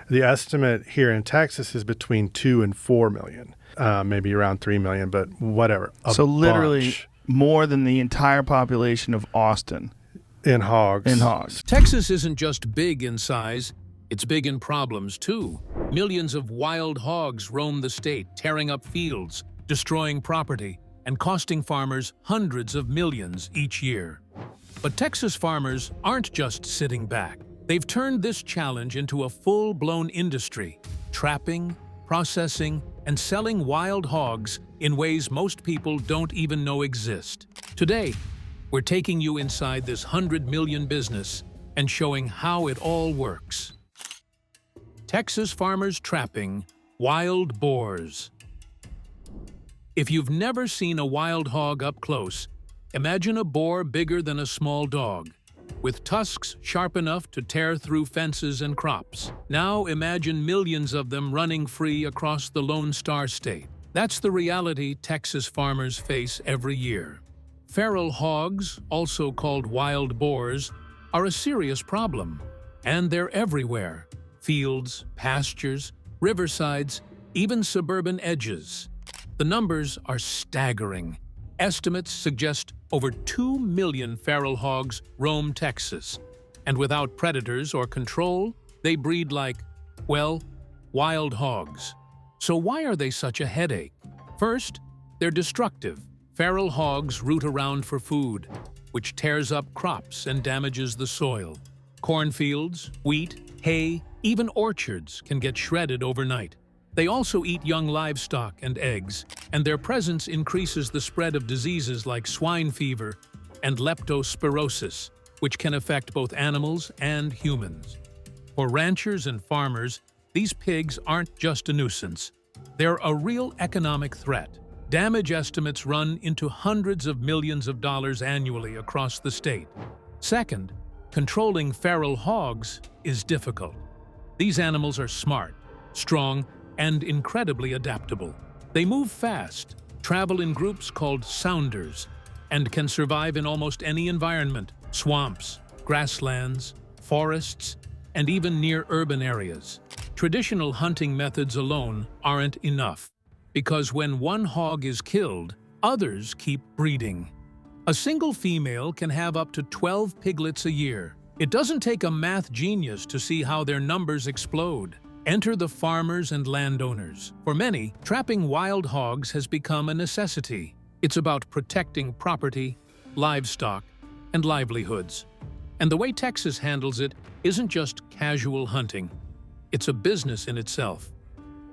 The estimate here in Texas is between 2 and 4 million, maybe around 3 million, but whatever. So literally more than the entire population of Austin. In hogs. In hogs. Texas isn't just big in size, it's big in problems too. Millions of wild hogs roam the state, tearing up fields, destroying property, and costing farmers hundreds of millions each year. But Texas farmers aren't just sitting back. They've turned this challenge into a full-blown industry, trapping, processing, and selling wild hogs in ways most people don't even know exist. Today, we're taking you inside this 100 million business and showing how it all works. Texas farmers trapping wild boars. If you've never seen a wild hog up close, imagine a boar bigger than a small dog, with tusks sharp enough to tear through fences and crops. Now imagine millions of them running free across the Lone Star State. That's the reality Texas farmers face every year. Feral hogs, also called wild boars, are a serious problem, and they're everywhere. Fields, pastures, riversides, even suburban edges. The numbers are staggering. Estimates suggest over 2 million feral hogs roam Texas, and without predators or control, they breed like, well, wild hogs. So why are they such a headache? First, they're destructive. Feral hogs root around for food, which tears up crops and damages the soil. Cornfields, wheat, hay, even orchards can get shredded overnight. They also eat young livestock and eggs, and their presence increases the spread of diseases like swine fever and leptospirosis, which can affect both animals and humans. For ranchers and farmers, these pigs aren't just a nuisance. They're a real economic threat. Damage estimates run into hundreds of millions of dollars annually across the state. Second, controlling feral hogs is difficult. These animals are smart, strong, and incredibly adaptable. They move fast, travel in groups called sounders, and can survive in almost any environment: swamps, grasslands, forests, and even near urban areas. Traditional hunting methods alone aren't enough, because when one hog is killed, others keep breeding. A single female can have up to 12 piglets a year. It doesn't take a math genius to see how their numbers explode. Enter the farmers and landowners. For many, trapping wild hogs has become a necessity. It's about protecting property, livestock, and livelihoods. And the way Texas handles it isn't just casual hunting. It's a business in itself.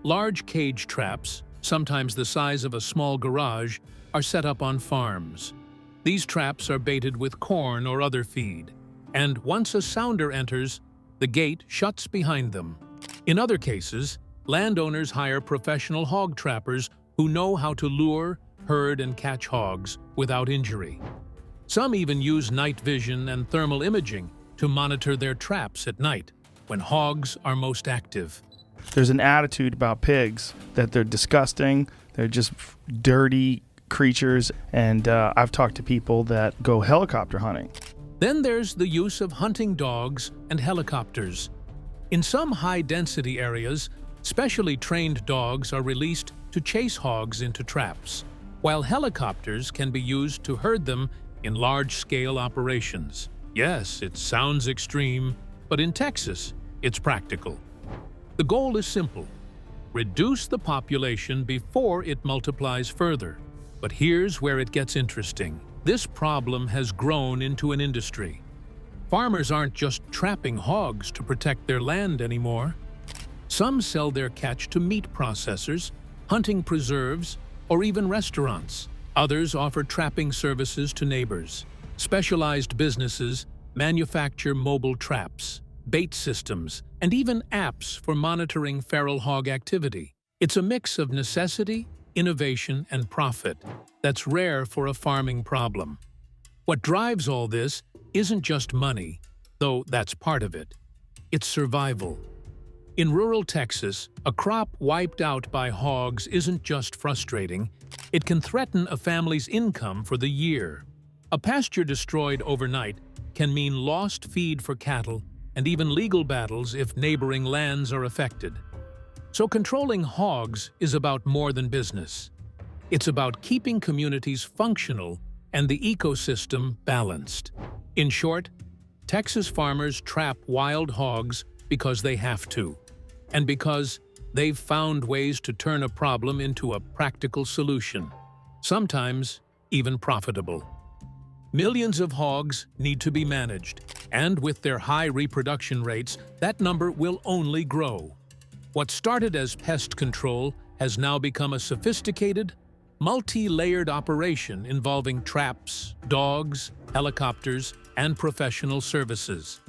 Large cage traps, sometimes the size of a small garage, are set up on farms. These traps are baited with corn or other feed, and once a sounder enters, the gate shuts behind them. In other cases, landowners hire professional hog trappers who know how to lure, herd, and catch hogs without injury. Some even use night vision and thermal imaging to monitor their traps at night, when hogs are most active. There's an attitude about pigs that they're disgusting, they're just dirty creatures, and I've talked to people that go helicopter hunting. Then there's the use of hunting dogs and helicopters. In some high-density areas, specially trained dogs are released to chase hogs into traps, while helicopters can be used to herd them in large-scale operations. Yes, it sounds extreme, but in Texas, it's practical. The goal is simple: reduce the population before it multiplies further. But here's where it gets interesting. This problem has grown into an industry. Farmers aren't just trapping hogs to protect their land anymore. Some sell their catch to meat processors, hunting preserves, or even restaurants. Others offer trapping services to neighbors. Specialized businesses manufacture mobile traps, bait systems, and even apps for monitoring feral hog activity. It's a mix of necessity, innovation, and profit that's rare for a farming problem. What drives all this isn't just money, though that's part of it. It's survival. In rural Texas, a crop wiped out by hogs isn't just frustrating, it can threaten a family's income for the year. A pasture destroyed overnight can mean lost feed for cattle and even legal battles if neighboring lands are affected. So controlling hogs is about more than business. It's about keeping communities functional and the ecosystem balanced. In short, Texas farmers trap wild hogs because they have to, and because they've found ways to turn a problem into a practical solution, sometimes even profitable. Millions of hogs need to be managed, and with their high reproduction rates, that number will only grow. What started as pest control has now become a sophisticated, multi-layered operation involving traps, dogs, helicopters, and professional services.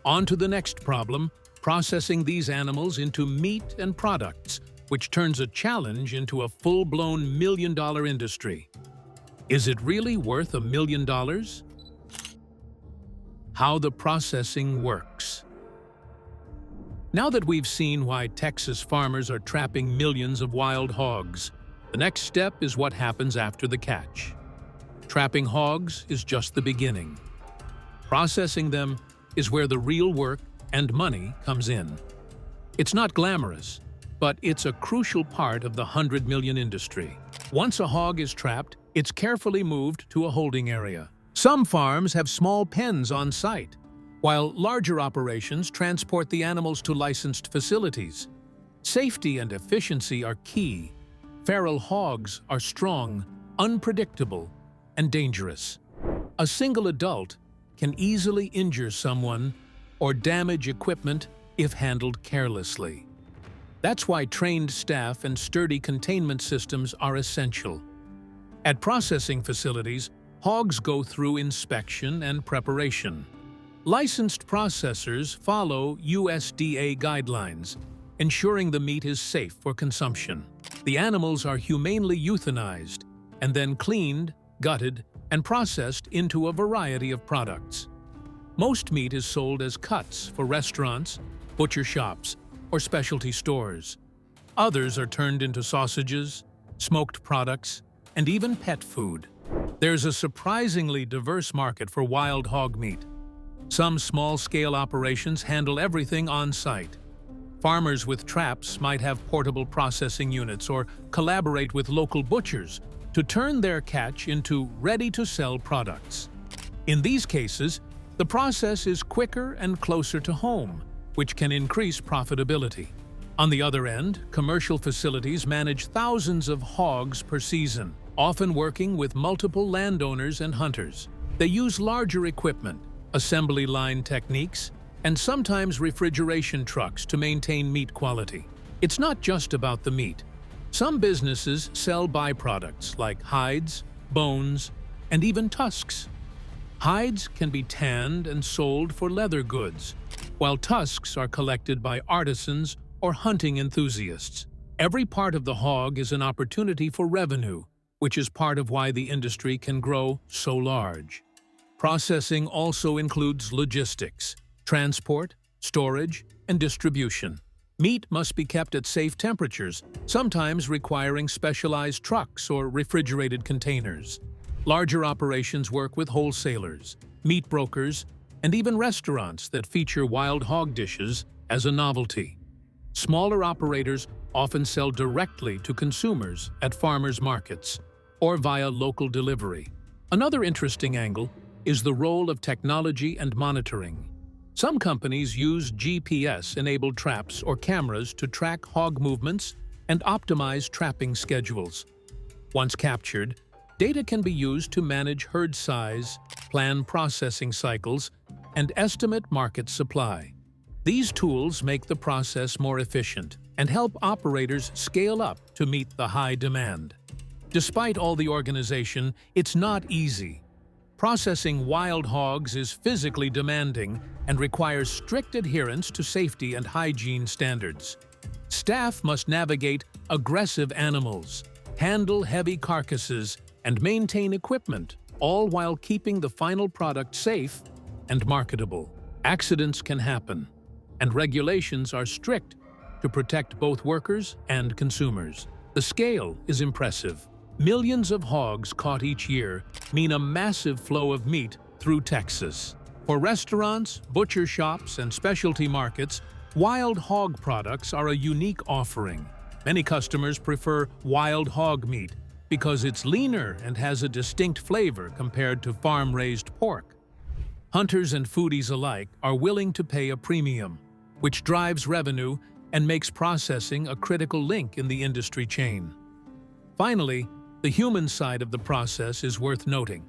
On to the next problem, processing these animals into meat and products, which turns a challenge into a full-blown million-dollar industry. Is it really worth $1 million? How the processing works. Now that we've seen why Texas farmers are trapping millions of wild hogs, the next step is what happens after the catch. Trapping hogs is just the beginning. Processing them is where the real work and money comes in. It's not glamorous, but it's a crucial part of the 100 million industry. Once a hog is trapped, it's carefully moved to a holding area. Some farms have small pens on site, while larger operations transport the animals to licensed facilities. Safety and efficiency are key. Feral hogs are strong, unpredictable, and dangerous. A single adult can easily injure someone or damage equipment if handled carelessly. That's why trained staff and sturdy containment systems are essential. At processing facilities, hogs go through inspection and preparation. Licensed processors follow USDA guidelines, ensuring the meat is safe for consumption. The animals are humanely euthanized and then cleaned, gutted, and processed into a variety of products. Most meat is sold as cuts for restaurants, butcher shops, or specialty stores. Others are turned into sausages, smoked products, and even pet food. There's a surprisingly diverse market for wild hog meat. Some small-scale operations handle everything on-site. Farmers with traps might have portable processing units or collaborate with local butchers to turn their catch into ready-to-sell products. In these cases, the process is quicker and closer to home, which can increase profitability. On the other end, commercial facilities manage thousands of hogs per season, often working with multiple landowners and hunters. They use larger equipment, assembly line techniques, and sometimes refrigeration trucks to maintain meat quality. It's not just about the meat. Some businesses sell byproducts like hides, bones, and even tusks. Hides can be tanned and sold for leather goods, while tusks are collected by artisans or hunting enthusiasts. Every part of the hog is an opportunity for revenue, which is part of why the industry can grow so large. Processing also includes logistics, transport, storage, and distribution. Meat must be kept at safe temperatures, sometimes requiring specialized trucks or refrigerated containers. Larger operations work with wholesalers, meat brokers, and even restaurants that feature wild hog dishes as a novelty. Smaller operators often sell directly to consumers at farmers' markets or via local delivery. Another interesting angle is the role of technology and monitoring. Some companies use GPS-enabled traps or cameras to track hog movements and optimize trapping schedules. Once captured, data can be used to manage herd size, plan processing cycles, and estimate market supply. These tools make the process more efficient and help operators scale up to meet the high demand. Despite all the organization, it's not easy. Processing wild hogs is physically demanding and requires strict adherence to safety and hygiene standards. Staff must navigate aggressive animals, handle heavy carcasses, and maintain equipment, all while keeping the final product safe and marketable. Accidents can happen, and regulations are strict to protect both workers and consumers. The scale is impressive. Millions of hogs caught each year mean a massive flow of meat through Texas. For restaurants, butcher shops, and specialty markets, wild hog products are a unique offering. Many customers prefer wild hog meat because it's leaner and has a distinct flavor compared to farm-raised pork. Hunters and foodies alike are willing to pay a premium, which drives revenue and makes processing a critical link in the industry chain. Finally, the human side of the process is worth noting.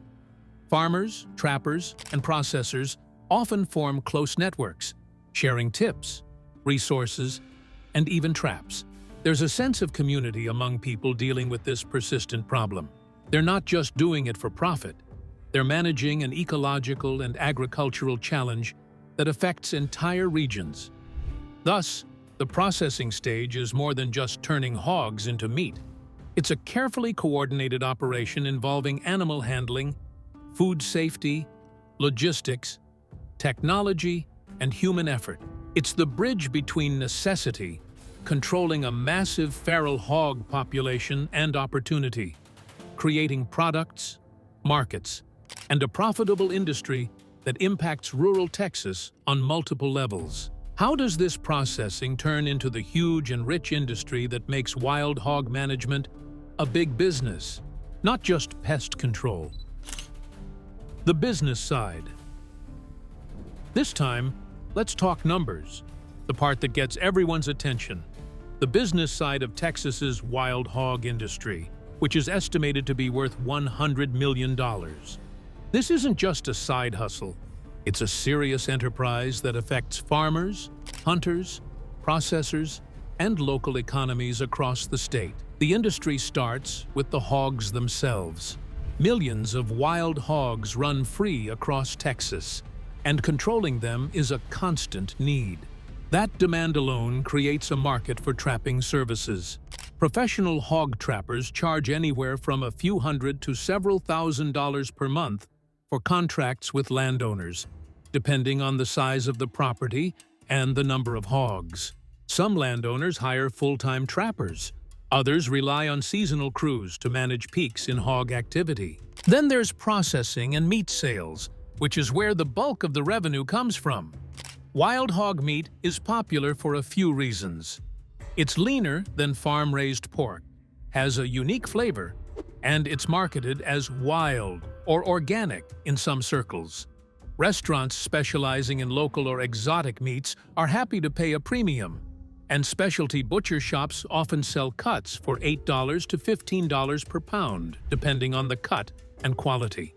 Farmers, trappers, and processors often form close networks, sharing tips, resources, and even traps. There's a sense of community among people dealing with this persistent problem. They're not just doing it for profit. They're managing an ecological and agricultural challenge that affects entire regions. Thus, the processing stage is more than just turning hogs into meat. It's a carefully coordinated operation involving animal handling, food safety, logistics, technology, and human effort. It's the bridge between necessity, controlling a massive feral hog population, and opportunity, creating products, markets, and a profitable industry that impacts rural Texas on multiple levels. How does this processing turn into the huge and rich industry that makes wild hog management a big business, not just pest control? The business side. This time, let's talk numbers, the part that gets everyone's attention. The business side of Texas's wild hog industry, which is estimated to be worth $100 million. This isn't just a side hustle. It's a serious enterprise that affects farmers, hunters, processors, and local economies across the state. The industry starts with the hogs themselves. Millions of wild hogs run free across Texas, and controlling them is a constant need. That demand alone creates a market for trapping services. Professional hog trappers charge anywhere from a few hundred to several $1,000s per month for contracts with landowners, depending on the size of the property and the number of hogs. Some landowners hire full-time trappers. Others rely on seasonal crews to manage peaks in hog activity. Then there's processing and meat sales, which is where the bulk of the revenue comes from. Wild hog meat is popular for a few reasons. It's leaner than farm-raised pork, has a unique flavor, and it's marketed as wild or organic in some circles. Restaurants specializing in local or exotic meats are happy to pay a premium, and specialty butcher shops often sell cuts for $8 to $15 per pound, depending on the cut and quality.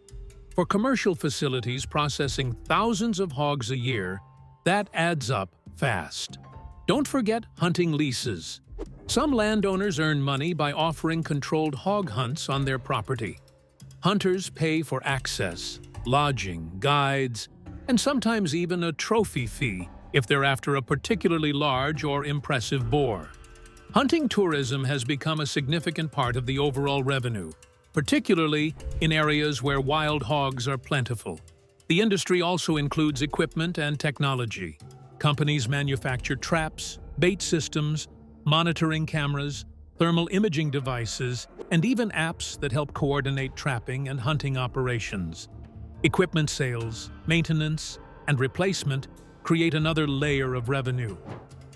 For commercial facilities processing thousands of hogs a year, that adds up fast. Don't forget hunting leases. Some landowners earn money by offering controlled hog hunts on their property. Hunters pay for access, lodging, guides, and sometimes even a trophy fee if they're after a particularly large or impressive boar. Hunting tourism has become a significant part of the overall revenue, particularly in areas where wild hogs are plentiful. The industry also includes equipment and technology. Companies manufacture traps, bait systems, monitoring cameras, thermal imaging devices, and even apps that help coordinate trapping and hunting operations. Equipment sales, maintenance, and replacement create another layer of revenue.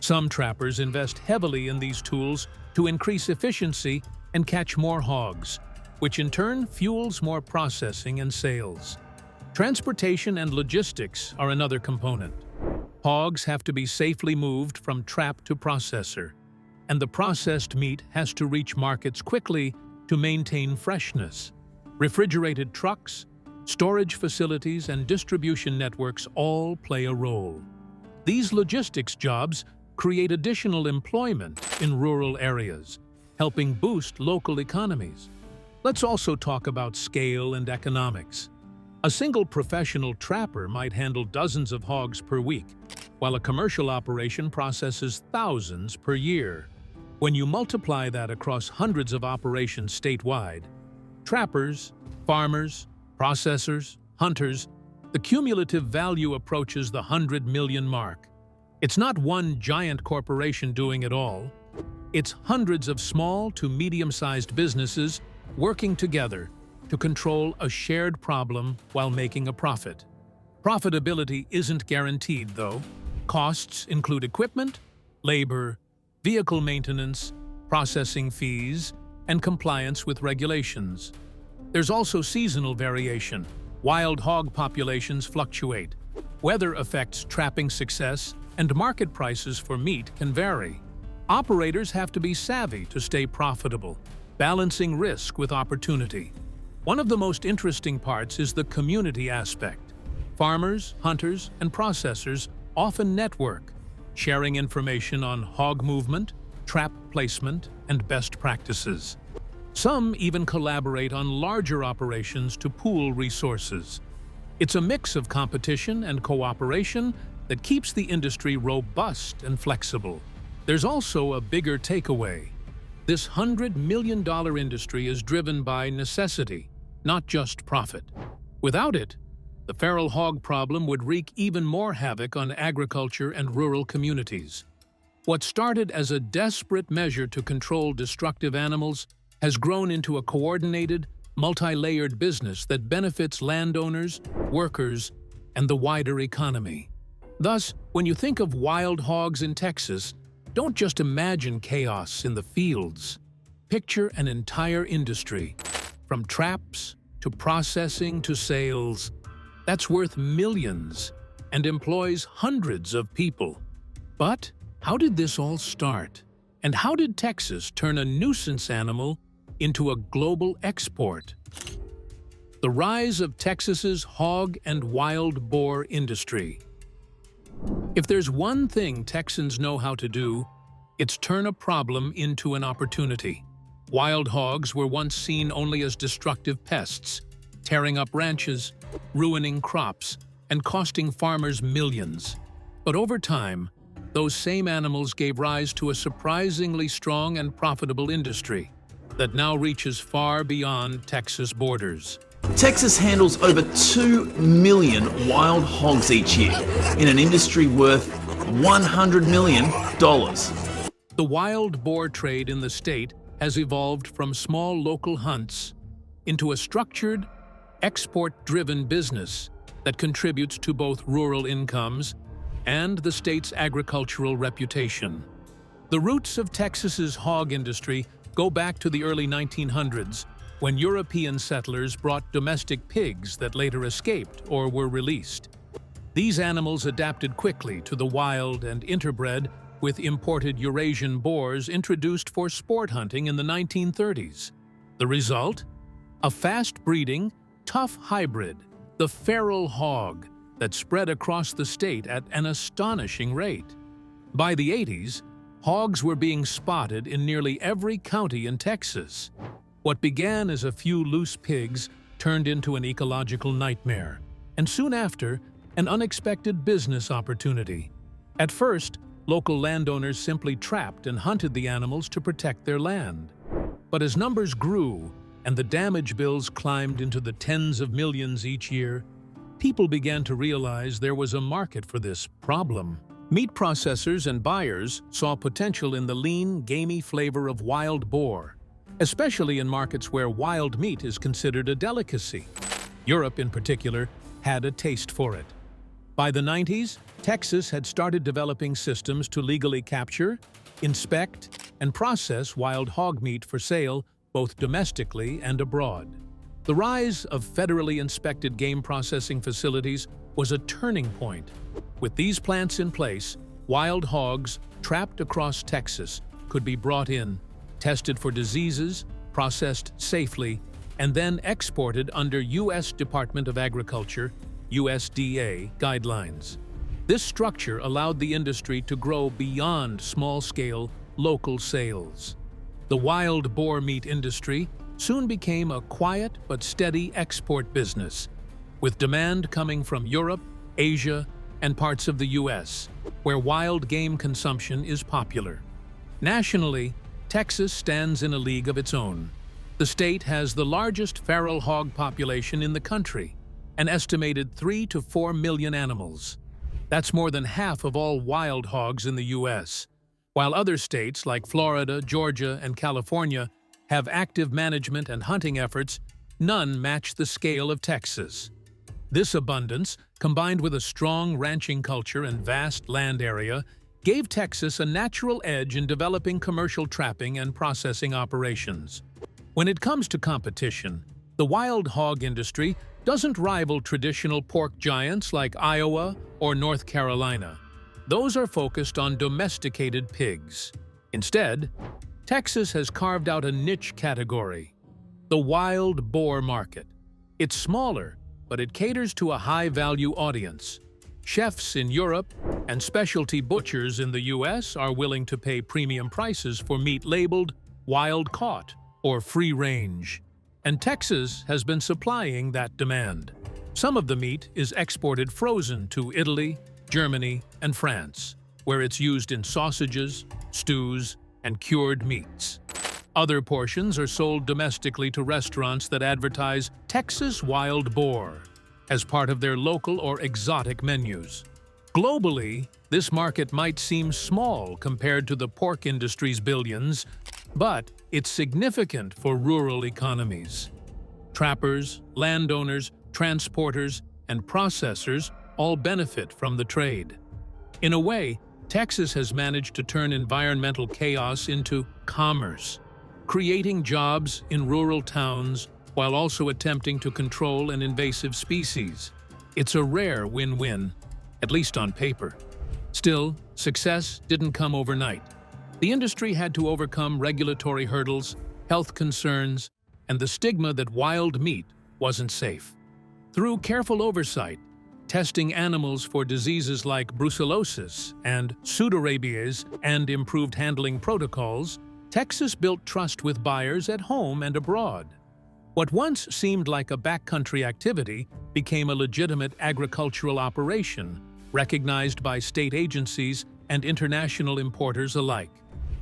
Some trappers invest heavily in these tools to increase efficiency and catch more hogs, which in turn fuels more processing and sales. Transportation and logistics are another component. Hogs have to be safely moved from trap to processor, and the processed meat has to reach markets quickly to maintain freshness. Refrigerated trucks, storage facilities, and distribution networks all play a role. These logistics jobs create additional employment in rural areas, helping boost local economies. Let's also talk about scale and economics. A single professional trapper might handle dozens of hogs per week, while a commercial operation processes thousands per year. When you multiply that across hundreds of operations statewide, trappers, farmers, processors, hunters, the cumulative value approaches the 100 million mark. It's not one giant corporation doing it all. It's hundreds of small to medium-sized businesses working together to control a shared problem while making a profit. Profitability isn't guaranteed, though. Costs include equipment, labor, vehicle maintenance, processing fees, and compliance with regulations. There's also seasonal variation. Wild hog populations fluctuate. Weather affects trapping success, and market prices for meat can vary. Operators have to be savvy to stay profitable, balancing risk with opportunity. One of the most interesting parts is the community aspect. Farmers, hunters, and processors often network, sharing information on hog movement, trap placement, and best practices. Some even collaborate on larger operations to pool resources. It's a mix of competition and cooperation that keeps the industry robust and flexible. There's also a bigger takeaway. This $100 million industry is driven by necessity, not just profit. Without it, the feral hog problem would wreak even more havoc on agriculture and rural communities. What started as a desperate measure to control destructive animals has grown into a coordinated, multi-layered business that benefits landowners, workers, and the wider economy. Thus, when you think of wild hogs in Texas, don't just imagine chaos in the fields. Picture an entire industry, from traps to processing to sales, that's worth millions and employs hundreds of people. But how did this all start? And how did Texas turn a nuisance animal into a global export? The rise of Texas's hog and wild boar industry. If there's one thing Texans know how to do, it's turn a problem into an opportunity. Wild hogs were once seen only as destructive pests, tearing up ranches, ruining crops, and costing farmers millions. But over time, those same animals gave rise to a surprisingly strong and profitable industry that now reaches far beyond Texas borders. Texas handles over 2 million wild hogs each year in an industry worth $100 million. The wild boar trade in the state has evolved from small local hunts into a structured, export-driven business that contributes to both rural incomes and the state's agricultural reputation. The roots of Texas's hog industry go back to the early 1900s, when European settlers brought domestic pigs that later escaped or were released. These animals adapted quickly to the wild and interbred with imported Eurasian boars introduced for sport hunting in the 1930s. The result? A fast-breeding, tough hybrid, the feral hog, that spread across the state at an astonishing rate. By the 80s, hogs were being spotted in nearly every county in Texas. What began as a few loose pigs turned into an ecological nightmare, and soon after, an unexpected business opportunity. At first, local landowners simply trapped and hunted the animals to protect their land. But as numbers grew and the damage bills climbed into the tens of millions each year, people began to realize there was a market for this problem. Meat processors and buyers saw potential in the lean, gamey flavor of wild boar, especially in markets where wild meat is considered a delicacy. Europe, in particular, had a taste for it. By the 90s, Texas had started developing systems to legally capture, inspect, and process wild hog meat for sale both domestically and abroad. The rise of federally inspected game processing facilities was a turning point. With these plants in place, wild hogs trapped across Texas could be brought in, tested for diseases, processed safely, and then exported under U.S. Department of Agriculture (USDA) guidelines. This structure allowed the industry to grow beyond small-scale, local sales. The wild boar meat industry soon became a quiet but steady export business, with demand coming from Europe, Asia, and parts of the U.S., where wild game consumption is popular. Nationally, Texas stands in a league of its own. The state has the largest feral hog population in the country, an estimated 3 to 4 million animals. That's more than half of all wild hogs in the U.S., while other states like Florida, Georgia, and California have active management and hunting efforts, none match the scale of Texas. This abundance, combined with a strong ranching culture and vast land area, gave Texas a natural edge in developing commercial trapping and processing operations. When it comes to competition, the wild hog industry doesn't rival traditional pork giants like Iowa or North Carolina. Those are focused on domesticated pigs. Instead, Texas has carved out a niche category: the wild boar market. It's smaller, but it caters to a high-value audience. Chefs in Europe and specialty butchers in the U.S. are willing to pay premium prices for meat labeled wild-caught or free-range. And Texas has been supplying that demand. Some of the meat is exported frozen to Italy, Germany, and France, where it's used in sausages, stews, and cured meats. Other portions are sold domestically to restaurants that advertise Texas Wild Boar as part of their local or exotic menus. Globally, this market might seem small compared to the pork industry's billions, but it's significant for rural economies. Trappers, landowners, transporters, and processors all benefit from the trade. In a way, Texas has managed to turn environmental chaos into commerce, creating jobs in rural towns while also attempting to control an invasive species. It's a rare win-win, at least on paper. Still, success didn't come overnight. The industry had to overcome regulatory hurdles, health concerns, and the stigma that wild meat wasn't safe. Through careful oversight, testing animals for diseases like brucellosis and pseudorabies, and improved handling protocols, Texas built trust with buyers at home and abroad. What once seemed like a backcountry activity became a legitimate agricultural operation, recognized by state agencies and international importers alike.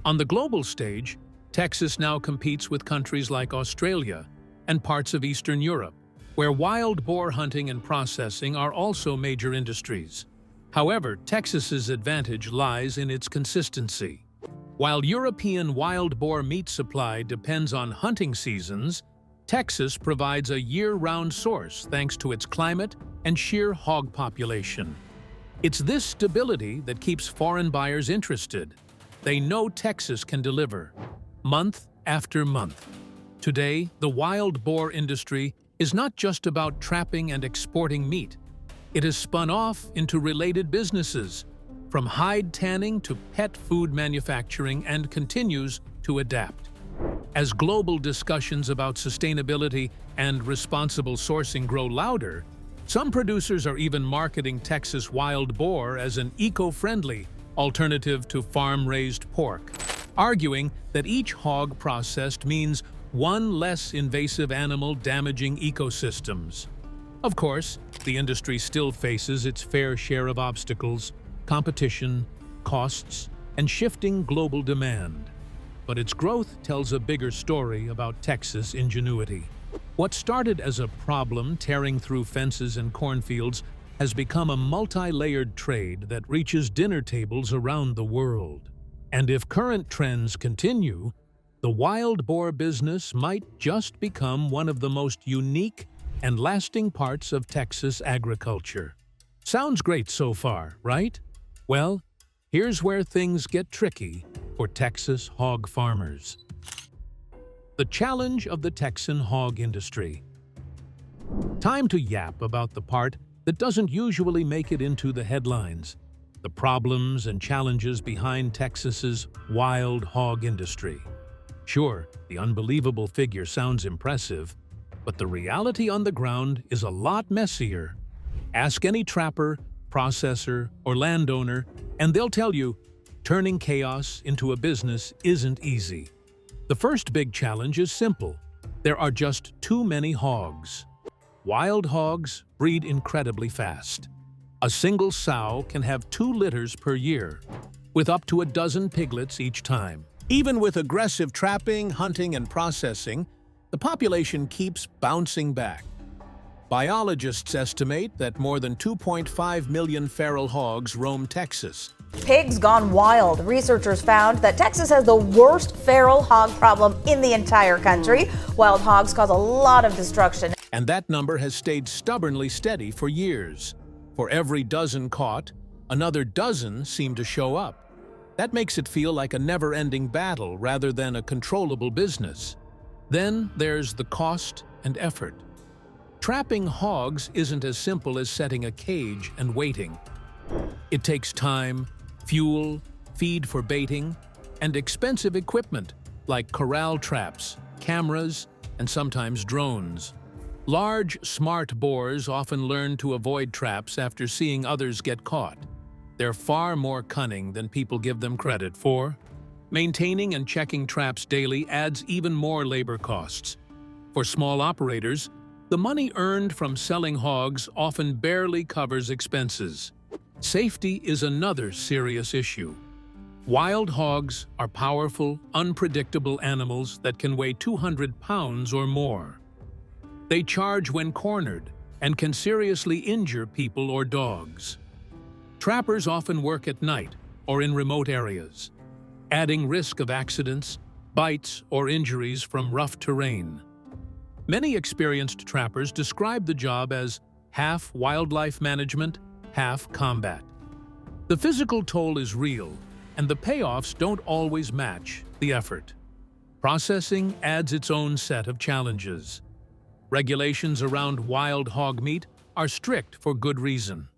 On the global stage, Texas now competes with countries like Australia and parts of Eastern Europe, where wild boar hunting and processing are also major industries. However, Texas's advantage lies in its consistency. While European wild boar meat supply depends on hunting seasons, Texas provides a year-round source thanks to its climate and sheer hog population. It's this stability that keeps foreign buyers interested. They know Texas can deliver, month after month. Today, the wild boar industry is not just about trapping and exporting meat. It has spun off into related businesses, from hide tanning to pet food manufacturing, and continues to adapt. As global discussions about sustainability and responsible sourcing grow louder, some producers are even marketing Texas wild boar as an eco-friendly alternative to farm-raised pork, arguing that each hog processed means one less invasive animal damaging ecosystems. Of course, the industry still faces its fair share of obstacles: competition, costs, and shifting global demand. But its growth tells a bigger story about Texas ingenuity. What started as a problem tearing through fences and cornfields has become a multi-layered trade that reaches dinner tables around the world. And if current trends continue, the wild boar business might just become one of the most unique and lasting parts of Texas agriculture. Sounds great so far, right? Well, here's where things get tricky for Texas hog farmers. The challenge of the Texan hog industry. Time to yap about the part that doesn't usually make it into the headlines: the problems and challenges behind Texas's wild hog industry. Sure, the unbelievable figure sounds impressive, but the reality on the ground is a lot messier. Ask any trapper, processor, or landowner, and they'll tell you, turning chaos into a business isn't easy. The first big challenge is simple: there are just too many hogs. Wild hogs breed incredibly fast. A single sow can have 2 litters per year, with up to a dozen piglets each time. Even with aggressive trapping, hunting, and processing, the population keeps bouncing back. Biologists estimate that more than 2.5 million feral hogs roam Texas. Pigs gone wild. Researchers found that Texas has the worst feral hog problem in the entire country. Wild hogs cause a lot of destruction. And that number has stayed stubbornly steady for years. For every dozen caught, another dozen seem to show up. That makes it feel like a never-ending battle rather than a controllable business. Then there's the cost and effort. Trapping hogs isn't as simple as setting a cage and waiting. It takes time, fuel, feed for baiting, and expensive equipment like corral traps, cameras, and sometimes drones. Large, smart boars often learn to avoid traps after seeing others get caught. They're far more cunning than people give them credit for. Maintaining and checking traps daily adds even more labor costs. For small operators, the money earned from selling hogs often barely covers expenses. Safety is another serious issue. Wild hogs are powerful, unpredictable animals that can weigh 200 pounds or more. They charge when cornered and can seriously injure people or dogs. Trappers often work at night or in remote areas, adding risk of accidents, bites, or injuries from rough terrain. Many experienced trappers describe the job as half wildlife management, half combat. The physical toll is real, and the payoffs don't always match the effort. Processing adds its own set of challenges. Regulations around wild hog meat are strict for good reason.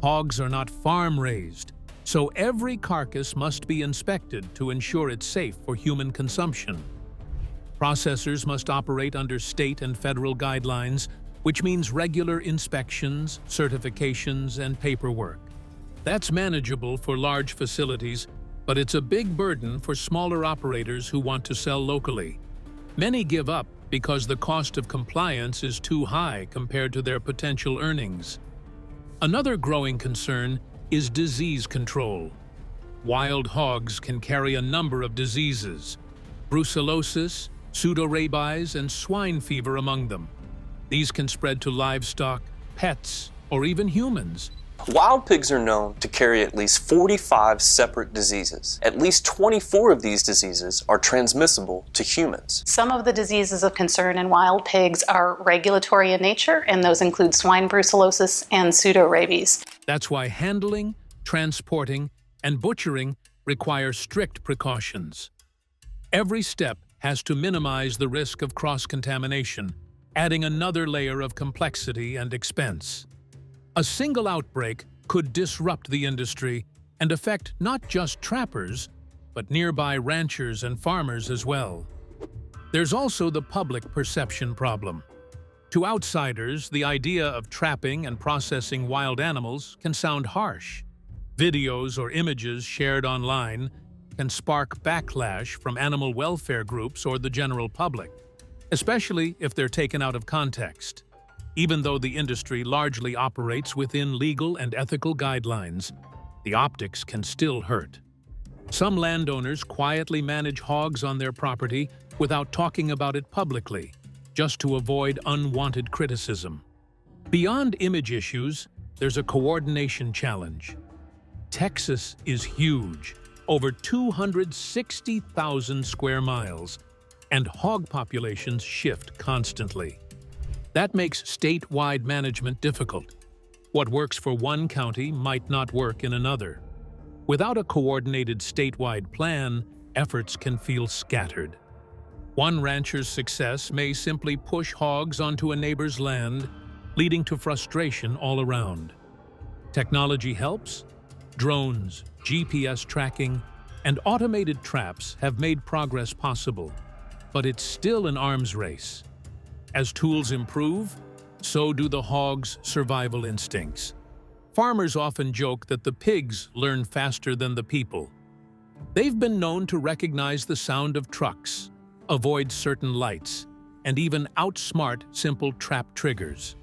Hogs are not farm-raised, so every carcass must be inspected to ensure it's safe for human consumption. Processors must operate under state and federal guidelines, which means regular inspections, certifications, and paperwork. That's manageable for large facilities, but it's a big burden for smaller operators who want to sell locally. Many give up because the cost of compliance is too high compared to their potential earnings. Another growing concern is disease control. Wild hogs can carry a number of diseases, brucellosis, pseudorabies, and swine fever among them. These can spread to livestock, pets, or even humans. Wild pigs are known to carry at least 45 separate diseases. At least 24 of these diseases are transmissible to humans. Some of the diseases of concern in wild pigs are regulatory in nature, and those include swine brucellosis and pseudorabies. That's why handling, transporting, and butchering require strict precautions. Every step has to minimize the risk of cross-contamination, adding another layer of complexity and expense. A single outbreak could disrupt the industry and affect not just trappers, but nearby ranchers and farmers as well. There's also the public perception problem. To outsiders, the idea of trapping and processing wild animals can sound harsh. Videos or images shared online can spark backlash from animal welfare groups or the general public, especially if they're taken out of context. Even though the industry largely operates within legal and ethical guidelines, the optics can still hurt. Some landowners quietly manage hogs on their property without talking about it publicly, just to avoid unwanted criticism. Beyond image issues, there's a coordination challenge. Texas is huge, over 260,000 square miles, and hog populations shift constantly. That makes statewide management difficult. What works for one county might not work in another. Without a coordinated statewide plan, efforts can feel scattered. One rancher's success may simply push hogs onto a neighbor's land, leading to frustration all around. Technology helps. Drones, GPS tracking, and automated traps have made progress possible, but it's still an arms race. As tools improve, so do the hog's survival instincts. Farmers often joke that the pigs learn faster than the people. They've been known to recognize the sound of trucks, avoid certain lights, and even outsmart simple trap triggers.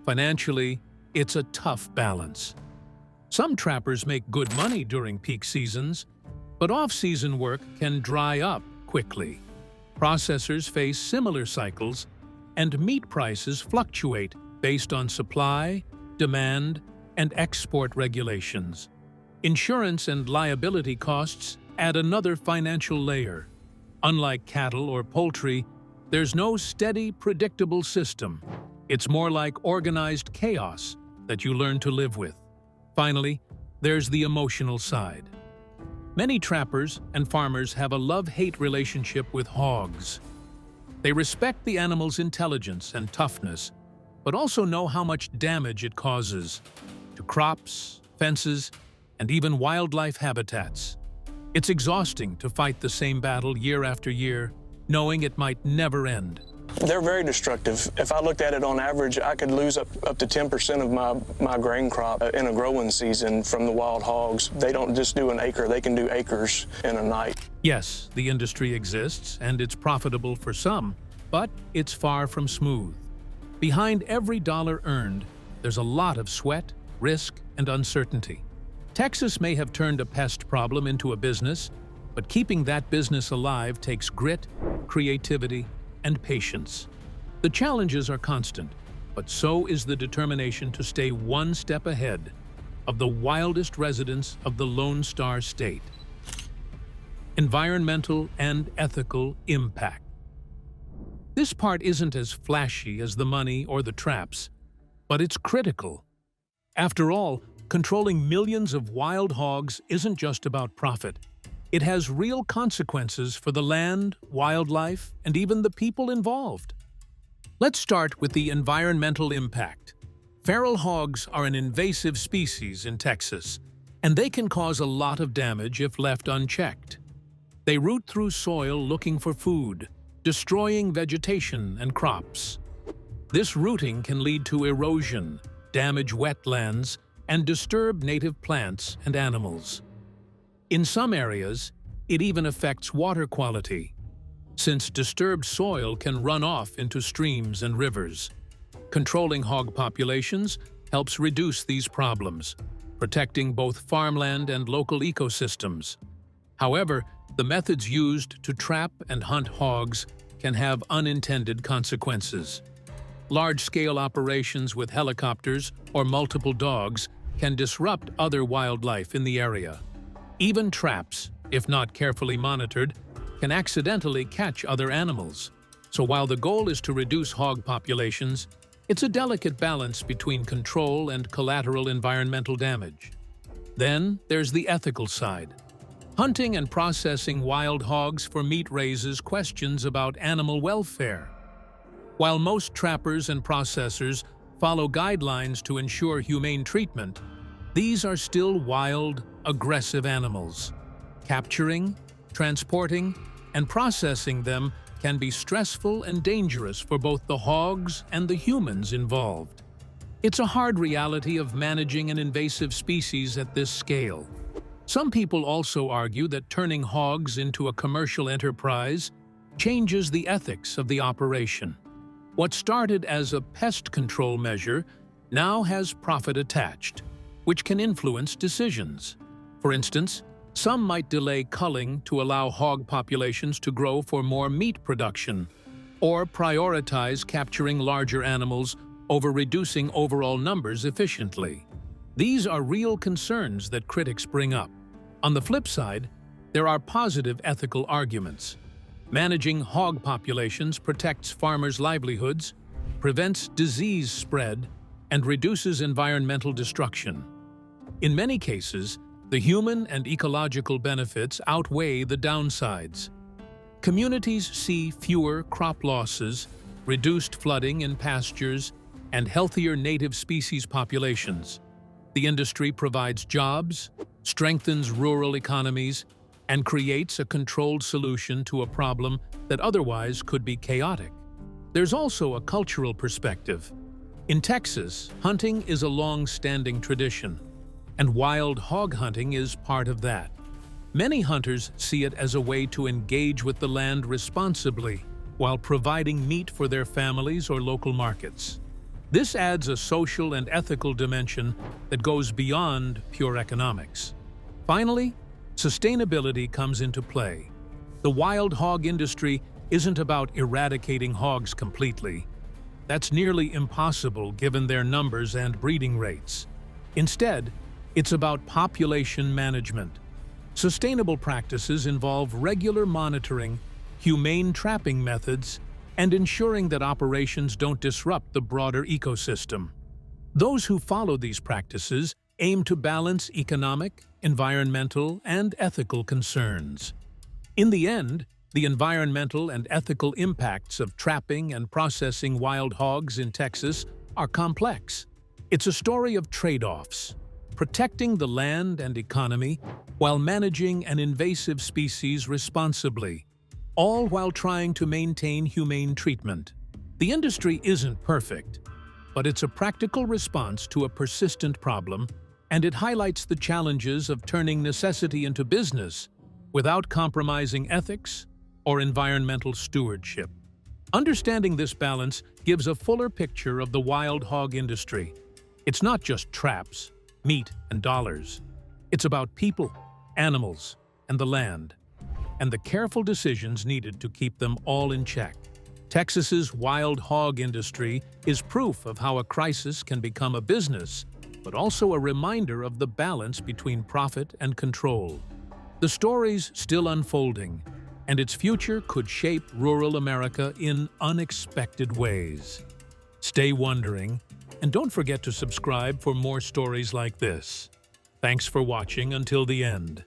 Financially, it's a tough balance. Some trappers make good money during peak seasons, but off-season work can dry up quickly. Processors face similar cycles, and meat prices fluctuate based on supply, demand, and export regulations. Insurance and liability costs add another financial layer. Unlike cattle or poultry, There's no steady, predictable system. It's more like organized chaos that you learn to live with. Finally, there's the emotional side. Many trappers and farmers have a love-hate relationship with hogs. They respect the animal's intelligence and toughness, but also know how much damage it causes to crops, fences, and even wildlife habitats. It's exhausting to fight the same battle year after year, knowing it might never end. They're very destructive. If I looked at it on average, I could lose up to 10% of my grain crop in a growing season from the wild hogs. They don't just do an acre, they can do acres in a night. Yes, the industry exists and it's profitable for some, but it's far from smooth. Behind every dollar earned, there's a lot of sweat, risk, and uncertainty. Texas may have turned a pest problem into a business, but keeping that business alive takes grit, creativity, and patience. The challenges are constant, but so is the determination to stay one step ahead of the wildest residents of the Lone Star State. Environmental and ethical impact. This part isn't as flashy as the money or the traps, but it's critical. After all, controlling millions of wild hogs isn't just about profit. It has real consequences for the land, wildlife, and even the people involved. Let's start with the environmental impact. Feral hogs are an invasive species in Texas, and they can cause a lot of damage if left unchecked. They root through soil looking for food, destroying vegetation and crops. This rooting can lead to erosion, damage wetlands, and disturb native plants and animals. In some areas, it even affects water quality, since disturbed soil can run off into streams and rivers. Controlling hog populations helps reduce these problems, protecting both farmland and local ecosystems. However, the methods used to trap and hunt hogs can have unintended consequences. Large-scale operations with helicopters or multiple dogs can disrupt other wildlife in the area. Even traps, if not carefully monitored, can accidentally catch other animals. So while the goal is to reduce hog populations, it's a delicate balance between control and collateral environmental damage. Then there's the ethical side. Hunting and processing wild hogs for meat raises questions about animal welfare. While most trappers and processors follow guidelines to ensure humane treatment, these are still wild, aggressive animals. Capturing, transporting, and processing them can be stressful and dangerous for both the hogs and the humans involved. It's a hard reality of managing an invasive species at this scale. Some people also argue that turning hogs into a commercial enterprise changes the ethics of the operation. What started as a pest control measure now has profit attached, which can influence decisions. For instance, some might delay culling to allow hog populations to grow for more meat production, or prioritize capturing larger animals over reducing overall numbers efficiently. These are real concerns that critics bring up. On the flip side, there are positive ethical arguments. Managing hog populations protects farmers' livelihoods, prevents disease spread, and reduces environmental destruction. In many cases, the human and ecological benefits outweigh the downsides. Communities see fewer crop losses, reduced flooding in pastures, and healthier native species populations. The industry provides jobs, strengthens rural economies, and creates a controlled solution to a problem that otherwise could be chaotic. There's also a cultural perspective. In Texas, hunting is a long-standing tradition, and wild hog hunting is part of that. Many hunters see it as a way to engage with the land responsibly while providing meat for their families or local markets. This adds a social and ethical dimension that goes beyond pure economics. Finally, sustainability comes into play. The wild hog industry isn't about eradicating hogs completely. That's nearly impossible given their numbers and breeding rates. Instead, it's about population management. Sustainable practices involve regular monitoring, humane trapping methods, and ensuring that operations don't disrupt the broader ecosystem. Those who follow these practices aim to balance economic, environmental, and ethical concerns. In the end, the environmental and ethical impacts of trapping and processing wild hogs in Texas are complex. It's a story of trade-offs, protecting the land and economy while managing an invasive species responsibly, all while trying to maintain humane treatment. The industry isn't perfect, but it's a practical response to a persistent problem, and it highlights the challenges of turning necessity into business without compromising ethics or environmental stewardship. Understanding this balance gives a fuller picture of the wild hog industry. It's not just traps, meat, and dollars. It's about people, animals, and the land, and the careful decisions needed to keep them all in check. Texas's wild hog industry is proof of how a crisis can become a business, but also a reminder of the balance between profit and control. The story's still unfolding, and its future could shape rural America in unexpected ways. Stay wondering, and don't forget to subscribe for more stories like this. Thanks for watching until the end.